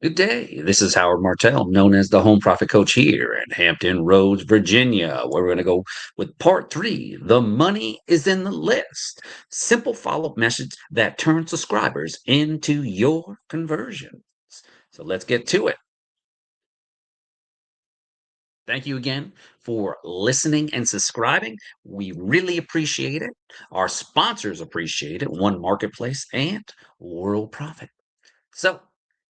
Good day. This is Howard Martell, known as the Home Profit Coach here in Hampton Roads, Virginia, where we're going to go with part three. The money is in the list. Simple follow-up message that turns subscribers into your conversions. So let's get to it. Thank you again for listening and subscribing. We really appreciate it. Our sponsors appreciate it. One Marketplace and World Profit. So,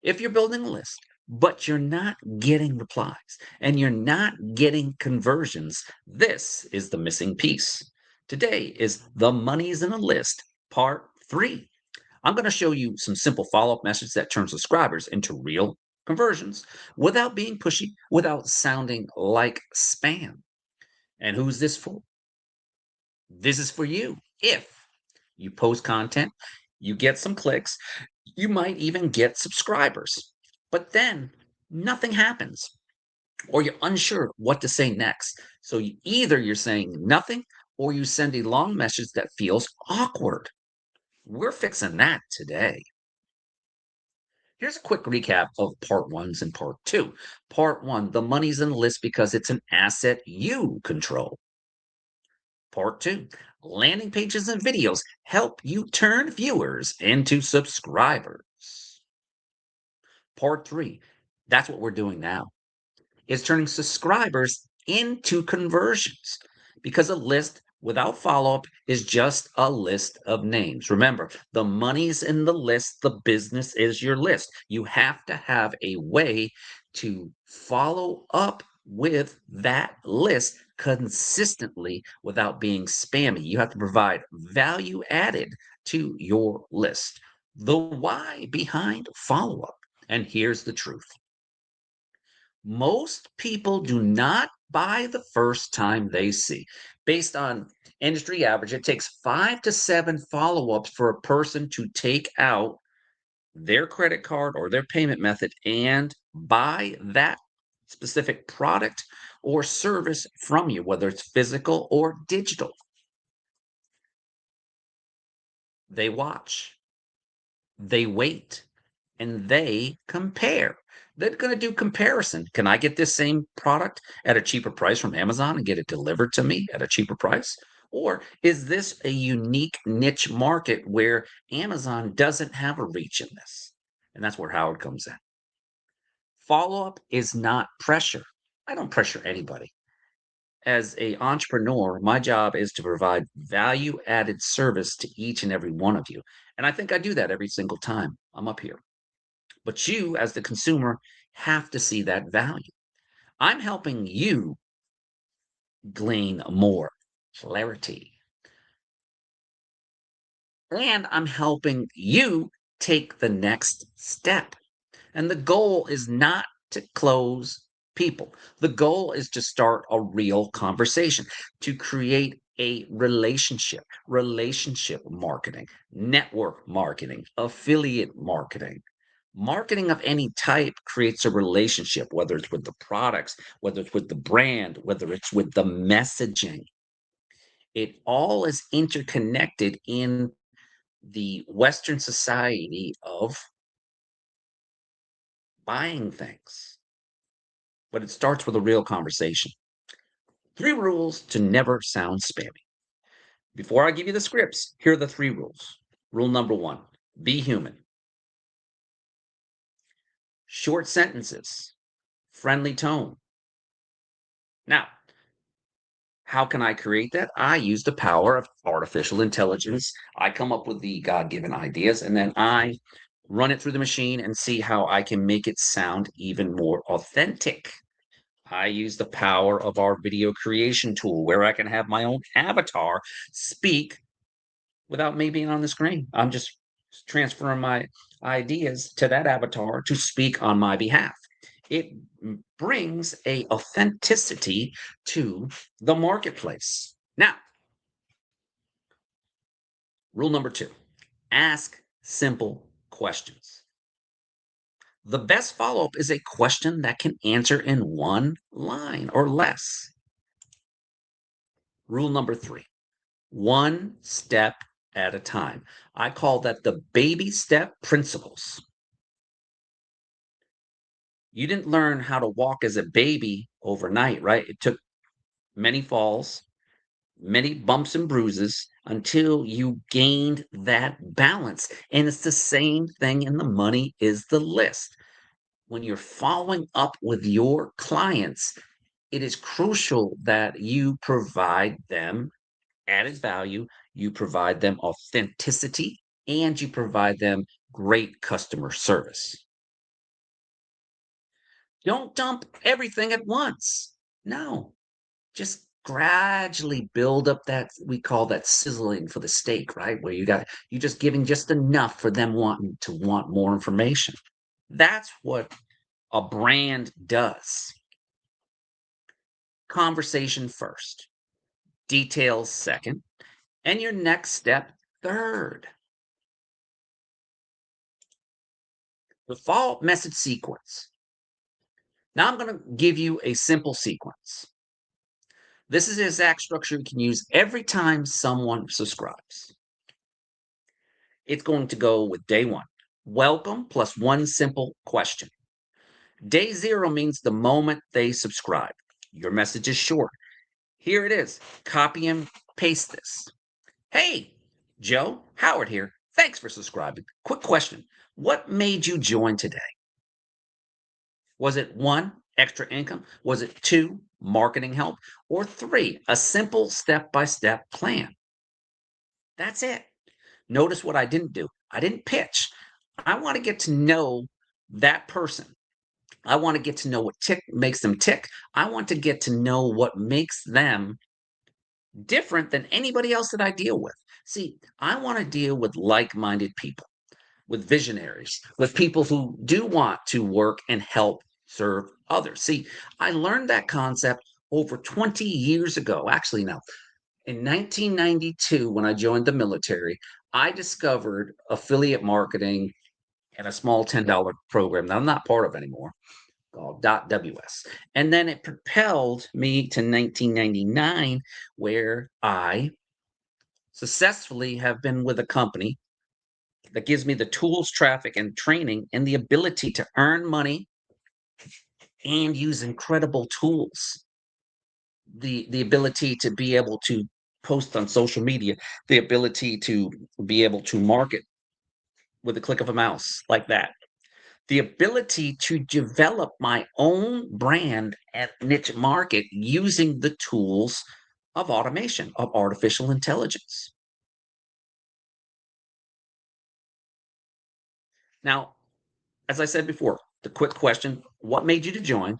if you're building a list, but you're not getting replies and you're not getting conversions, this is the missing piece. Today is the money's in a list, part three. I'm going to show you some simple follow up messages that turn subscribers into real conversions without being pushy, without sounding like spam. And who's this for? This is for you. If you post content, you get some clicks, you might even get subscribers, but then nothing happens, or you're unsure what to say next. So either you're saying nothing or you send a long message that feels awkward. We're fixing that today. Here's a quick recap of part ones and part two. Part one, the money's in the list because it's an asset you control. Part two, landing pages and videos help you turn viewers into subscribers. Part three, that's what we're doing now, is turning subscribers into conversions because a list without follow up is just a list of names. Remember, the money's in the list, the business is your list. You have to have a way to follow up with that list consistently without being spammy. You have to provide value added to your list. The why behind follow up. And here's the truth: most people do not buy the first time they see. Based on industry average, it takes 5 to 7 follow ups for a person to take out their credit card or their payment method and buy that specific product or service from you, whether it's physical or digital. They watch, they wait, and they compare. They're going to do comparison. Can I get this same product at a cheaper price from Amazon and get it delivered to me at a cheaper price? Or is this a unique niche market where Amazon doesn't have a reach in this? And that's where Howard comes in. Follow up is not pressure. I don't pressure anybody. As a entrepreneur, my job is to provide value added service to each and every one of you. And I think I do that every single time I'm up here. But you, as the consumer, have to see that value. I'm helping you glean more clarity, and I'm helping you take the next step. And the goal is not to close people, the goal is to start a real conversation, to create a relationship marketing, network marketing, affiliate marketing. Marketing of any type creates a relationship, whether it's with the products, whether it's with the brand, whether it's with the messaging. It all is interconnected in the Western society of buying things. But it starts with a real conversation. 3 rules to never sound spammy. Before I give you the scripts, here are the 3 rules. Rule number one: be human. Short sentences, friendly tone. Now, how can I create that? I use the power of artificial intelligence. I come up with the God given ideas and then I run it through the machine and see how I can make it sound even more authentic. I use the power of our video creation tool where I can have my own avatar speak without me being on the screen. I'm just transferring my ideas to that avatar to speak on my behalf. It brings a authenticity to the marketplace. Now, rule number two: ask simple questions. The best follow up is a question that can answer in one line or less. Rule number three: one step at a time. I call that the baby step principles. You didn't learn how to walk as a baby overnight, right? It took many falls, many bumps and bruises until you gained that balance. And it's the same thing in the money is the list. When you're following up with your clients, it is crucial that you provide them added value, you provide them authenticity, and you provide them great customer service. Don't dump everything at once. No, just gradually build up that we call that sizzling for the steak, right? Where you just giving just enough for them wanting to want more information. That's what a brand does. Conversation first, details second, and your next step third. The follow-up message sequence. Now I'm going to give you a simple sequence. This is the exact structure you can use every time someone subscribes. It's going to go with day one, welcome plus one simple question. Day zero means the moment they subscribe. Your message is short. Here it is. Copy and paste this. Hey, Joe, Howard here. Thanks for subscribing. Quick question. What made you join today? Was it one, extra income? Was it two, marketing help? Or three, a simple step by step plan? That's it. Notice what I didn't do. I didn't pitch. I want to get to know that person. I want to get to know what makes them tick. I want to get to know what makes them different than anybody else that I deal with. See, I want to deal with like minded people, with visionaries, with people who do want to work and help serve others. See, I learned that concept over 20 years ago. Actually, no, in 1992, when I joined the military, I discovered affiliate marketing and a small $10 program that I'm not part of anymore called .ws. And then it propelled me to 1999, where I successfully have been with a company that gives me the tools, traffic, and training and the ability to earn money and use incredible tools. The ability to be able to post on social media, the ability to be able to market with a click of a mouse like that. The ability to develop my own brand and niche market using the tools of automation, of artificial intelligence. Now, as I said before, the quick question, what made you to join?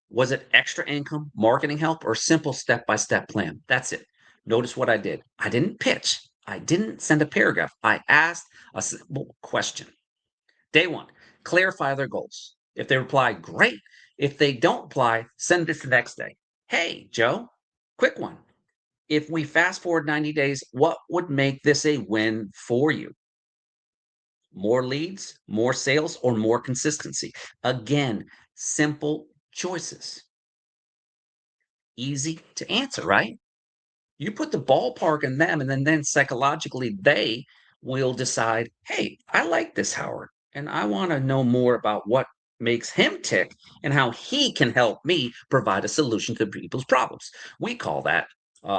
Was it extra income, marketing help, or simple step-by-step plan? That's it. Notice what I did. I didn't pitch. I didn't send a paragraph. I asked a simple question. Day one, clarify their goals. If they reply, great. If they don't reply, send this the next day. Hey, Joe, quick one. If we fast forward 90 days, what would make this a win for you? More leads, more sales, or more consistency? Again, simple choices. Easy to answer, right? You put the ballpark in them, and then psychologically, they will decide, hey, I like this Howard, and I want to know more about what makes him tick and how he can help me provide a solution to people's problems. We call that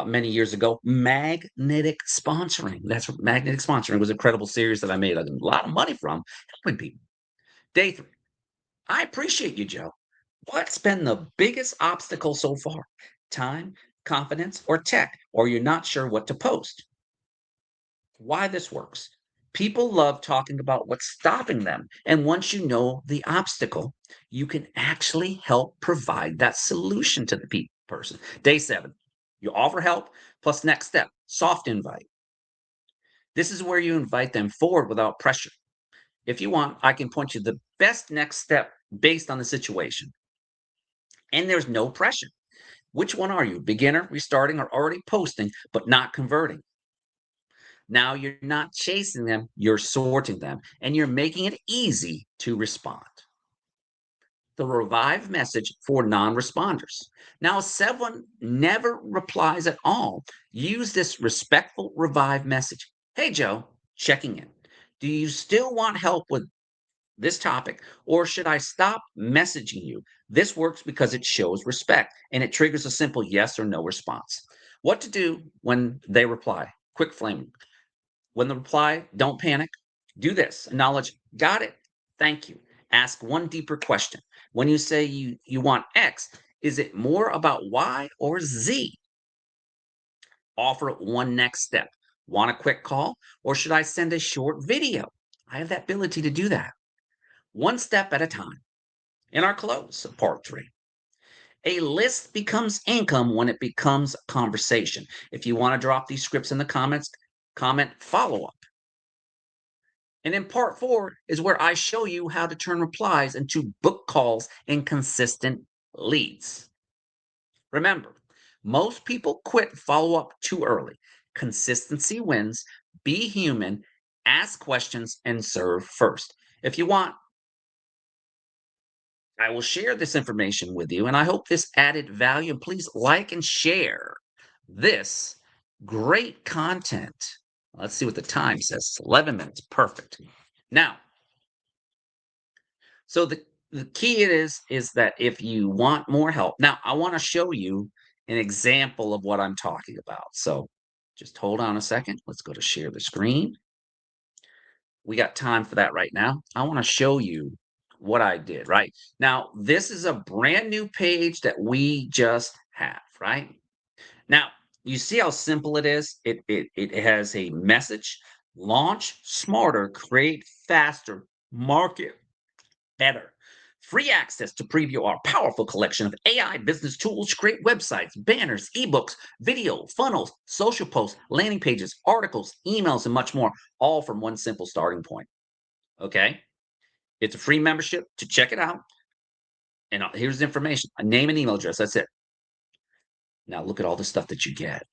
many years ago magnetic sponsoring. That's what magnetic sponsoring was. An incredible series that I made a lot of money from helping people. Day three. I appreciate you, Joe. What's been the biggest obstacle so far? Time, confidence, or tech? Or you're not sure what to post? Why this works. People love talking about what's stopping them. And once you know the obstacle, you can actually help provide that solution to the person. Day seven, you offer help plus next step, soft invite. This is where you invite them forward without pressure. If you want, I can point you the best next step based on the situation. And there's no pressure. Which one are you? Beginner, restarting, or already posting but not converting? Now you're not chasing them, you're sorting them, and you're making it easy to respond. The revive message for non responders. Now, if someone never replies at all, use this respectful revive message. Hey, Joe, checking in. Do you still want help with this topic, or should I stop messaging you? This works because it shows respect and it triggers a simple yes or no response. What to do when they reply? Quick flame. When the reply, don't panic. Do this. Acknowledge, got it. Thank you. Ask one deeper question. When you say you want X, is it more about Y or Z? Offer one next step. Want a quick call or should I send a short video? I have that ability to do that. One step at a time. In our close of part three, a list becomes income when it becomes a conversation. If you want to drop these scripts in the comments, comment follow up. And in part four is where I show you how to turn replies into book calls and consistent leads. Remember, most people quit follow up too early. Consistency wins. Be human, ask questions, and serve first. If you want, I will share this information with you, and I hope this added value. And please like and share this great content. Let's see what the time says. It's 11 minutes. Perfect. Now, so the key it is that if you want more help, now I want to show you an example of what I'm talking about. So just hold on a second. Let's go to share the screen. We got time for that right now. I want to show you what I did, right? Now, this is a brand new page that we just have, right? Now, you see how simple it is? It has a message, launch smarter, create faster, market better. Free access to preview our powerful collection of AI business tools, create websites, banners, ebooks, video, funnels, social posts, landing pages, articles, emails, and much more, all from one simple starting point. Okay? It's a free membership to check it out. And here's the information, a name and email address. That's it. Now look at all the stuff that you get.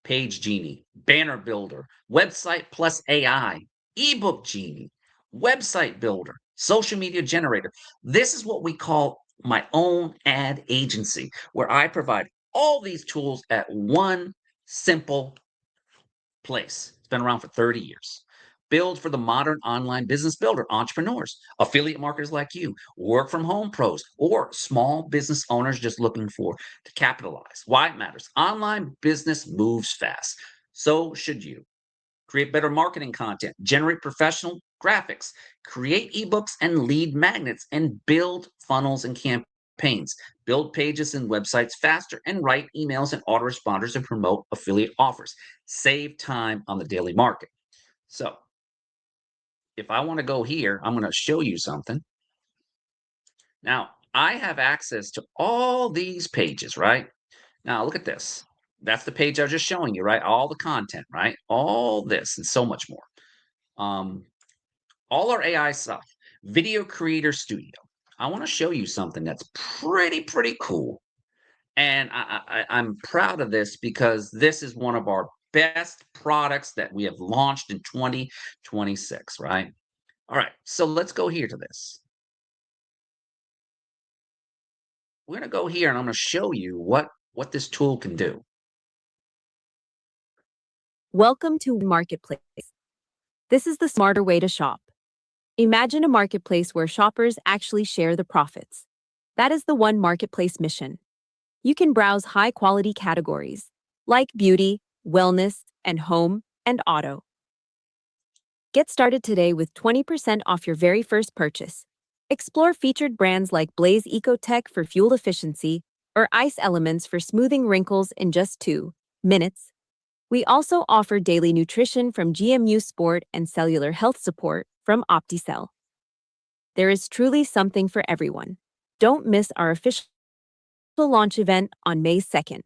Page Genie, Banner Builder, Website Plus AI, Ebook Genie, Website Builder, Social Media Generator. This is what we call my own ad agency, where I provide all these tools at one simple place. It's been around for 30 years. Build for the modern online business builder, entrepreneurs, affiliate marketers like you, work from home pros, or small business owners just looking for to capitalize. Why it matters. Online business moves fast. So should you. Create better marketing content, generate professional graphics, create ebooks and lead magnets, and build funnels and campaigns. Build pages and websites faster and write emails and autoresponders and promote affiliate offers. Save time on the daily market. So if I want to go here, I'm going to show you something. Now, I have access to all these pages, right? Now, look at this. That's the page I was just showing you, right? All the content, right? All this and so much more. All our AI stuff, Video Creator Studio. I want to show you something that's pretty cool. And I'm proud of this because this is one of our best products that we have launched in 2026, right? All right, so let's go here to this. We're going to go here and I'm going to show you what this tool can do. Welcome to Marketplace. This is the smarter way to shop. Imagine a marketplace where shoppers actually share the profits. That is the One Marketplace mission. You can browse high-quality categories like beauty, wellness, and home, and auto. Get started today with 20% off your very first purchase. Explore featured brands like Blaze Ecotech for fuel efficiency or Ice Elements for smoothing wrinkles in just 2 minutes. We also offer daily nutrition from GMU Sport and cellular health support from OptiCell. There is truly something for everyone. Don't miss our official launch event on May 2nd.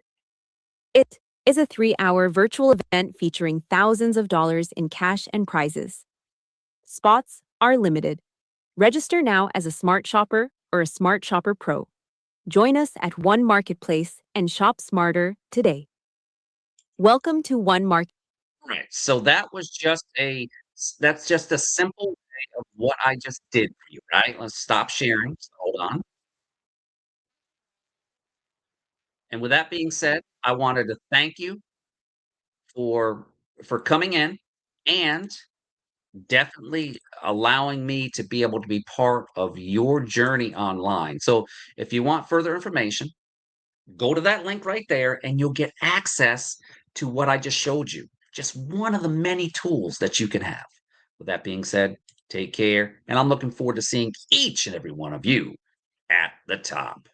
It is a 3-hour virtual event featuring thousands of dollars in cash and prizes. Spots are limited. Register now as a Smart Shopper or a Smart Shopper Pro. Join us at One Marketplace and shop smarter today. Welcome to One Market. All right, so that's just a simple way of what I just did for you, right? Let's stop sharing. So hold on. And with that being said, I wanted to thank you for for coming in and definitely allowing me to be able to be part of your journey online. So if you want further information, go to that link right there and you'll get access to what I just showed you. Just one of the many tools that you can have. With that being said, take care. And I'm looking forward to seeing each and every one of you at the top.